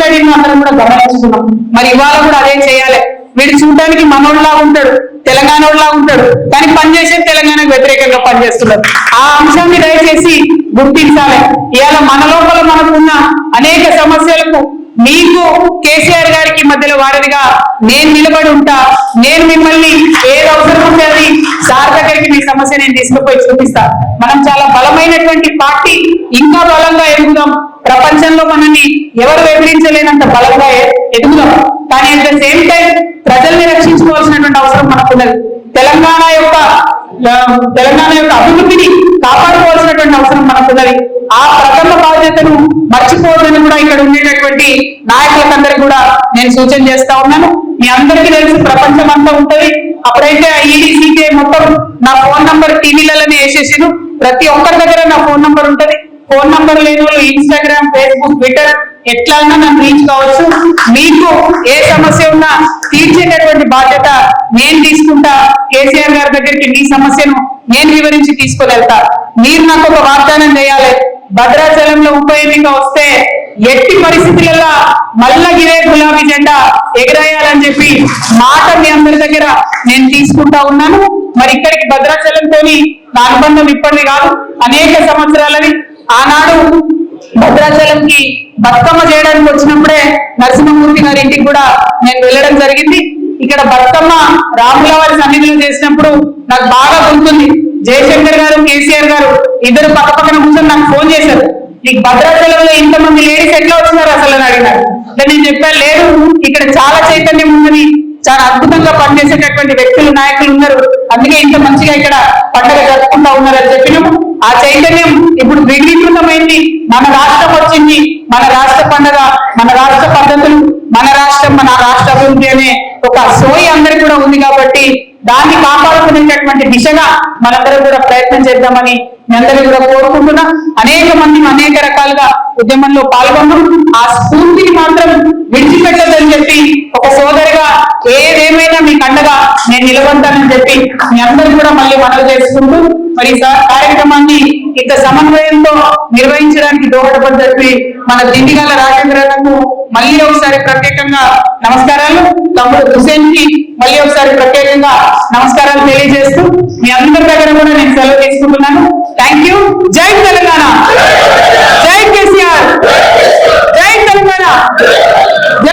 ముందడిని అందరం కూడా గమనించుకున్నాం. మరి ఇవాళ కూడా అదే చేయాలి. వీడు చూడడానికి మనోళ్ళలా ఉంటాడు, తెలంగాణలా ఉంటాడు, కానీ పనిచేసే తెలంగాణకు వ్యతిరేకంగా పనిచేస్తున్నాడు. ఆ అంశాన్ని దయచేసి గుర్తించాలి. ఇవాళ మన లోపల మనకున్న అనేక సమస్యలకు మీకు కేసీఆర్ గారికి మధ్యలో వారధిగా నేను నిలబడి ఉంటా. నేను మిమ్మల్ని ఏది అవసరం ఉంటే అది సార్ దగ్గరికి మీ సమస్య నేను తీసుకుపోయి చూపిస్తా. మనం చాలా బలమైనటువంటి పార్టీ, ఇంకా బలంగా ఎదుగుదాం. ప్రపంచంలో మనల్ని ఎవరు ఎదిరించలేనంత బలంగా ఎదుగుదాం. కానీ అట్ ద సేమ్ టైం ప్రజల్ని రక్షించుకోవాల్సినటువంటి అవసరం మనకున్నది. తెలంగాణ యొక్క అభివృద్ధిని కాపాడుకోవాల్సినటువంటి అవసరం మనకున్నది. ఆ ప్రథమ బాధ్యతను మర్చిపోవద్దని కూడా ఇక్కడ ఉండేటటువంటి నాయకులందరికీ కూడా నేను సూచన చేస్తా ఉన్నాను. మీ అందరికీ తెలిసి ప్రపంచం అంతా ఉంటది. అప్పుడైతే ఈడీసీకే మొత్తం నా ఫోన్ నంబర్ టీవీలలోనే వేసేసాను. ప్రతి ఒక్కరి దగ్గర నా ఫోన్ నంబర్ ఉంటది. ఫోన్ నంబర్ లేని వాళ్ళు ఇన్స్టాగ్రామ్, ఫేస్బుక్, ట్విట్టర్ ఎట్లా నన్ను రీచ్ కావచ్చు. మీకు ఏ సమస్య ఉన్నా తీర్చేటటువంటి బాధ్యత నేను తీసుకుంటా. కేసీఆర్ గారి దగ్గరికి మీ సమస్యను నేను వివరించి తీసుకొని వెళ్తా. మీరు నాకు ఒక వాగ్దానం చేయాలి. భద్రాచలంలో ఉప ఎన్నిక వస్తే ఎట్టి పరిస్థితులలో మల్లగిరే గులాబీ జెండా ఎగరేయాలని చెప్పి మాట మీ అందరి దగ్గర నేను తీసుకుంటా ఉన్నాను. మరి ఇక్కడికి భద్రాచలంతో నా అనుబంధం ఇప్పటిది కాదు, అనేక సంవత్సరాలని. ఆనాడు భద్రాచలంకి బతుకమ్మ చేయడానికి వచ్చినప్పుడే నరసింహమూర్తి గారి ఇంటికి కూడా నేను వెళ్ళడం జరిగింది. ఇక్కడ బతుకమ్మ రాముల వారి సన్నిధిలో చేసినప్పుడు నాకు బాగా గుర్తుంది. జయశంకర్ గారు, కేసీఆర్ గారు ఇద్దరు పక్క పక్కన కూర్చొని నాకు ఫోన్ చేశారు. నీకు భద్రాచలంలో ఇంతమంది లేడీస్ ఎట్లా వచ్చినారు అసలు అని అడిగినారు. నేను చెప్పాను, లేదు ఇక్కడ చాలా చైతన్యం ఉందని, చాలా అద్భుతంగా పనిచేసేటటువంటి వ్యక్తులు, నాయకులు ఉన్నారు, అందుకే ఇంత మంచిగా ఇక్కడ పండుగ జరుపుకుంటా ఉన్నారని చెప్పినాము. ఆ చైతన్యం ఇప్పుడు విఘ్నీకృతమైంది. మన రాష్ట్రం వచ్చింది, మన రాష్ట్ర పండుగ, మన రాష్ట్ర పద్ధతులు, మన రాష్ట్రం, మన రాష్ట్ర అభివృద్ధి అనే ఒక సోయి అందరికి కూడా ఉంది. కాబట్టి దాన్ని కాపాడుకునేటటువంటి దిశగా మనందరం కూడా ప్రయత్నం చేద్దామని మీ అందరినీ కూడా కోరుకుంటున్నా. అనేక మంది అనేక రకాలుగా ఉద్యమంలో పాల్గొన్నాం. ఆ స్ఫూర్తిని మాత్రం విడిచిపెట్టదని చెప్పి ఒక సోదరిగా ఏదేమైనా మీకు అండగా నేను నిలబడతానని చెప్పి మీ అందరూ కూడా మళ్ళీ మనవి చేసుకుంటూ, మరి కార్యక్రమాన్ని ఇంత సమన్వయంతో నిర్వహించడానికి దోహదపడి చెప్పి మన దిండిగల రాజేంద్రకు మళ్ళీ ఒకసారి ప్రత్యేకంగా నమస్కారాలు. తమ్ముడు హుసేన్ కి మళ్ళీ ఒకసారి ప్రత్యేకంగా నమస్కారాలు తెలియజేస్తూ మీ అందరి దగ్గర కూడా నేను సెలవు తీసుకుంటున్నాను. Thank you. జై తెలంగాణ, జై కేసీఆర్, జై తెలంగాణ.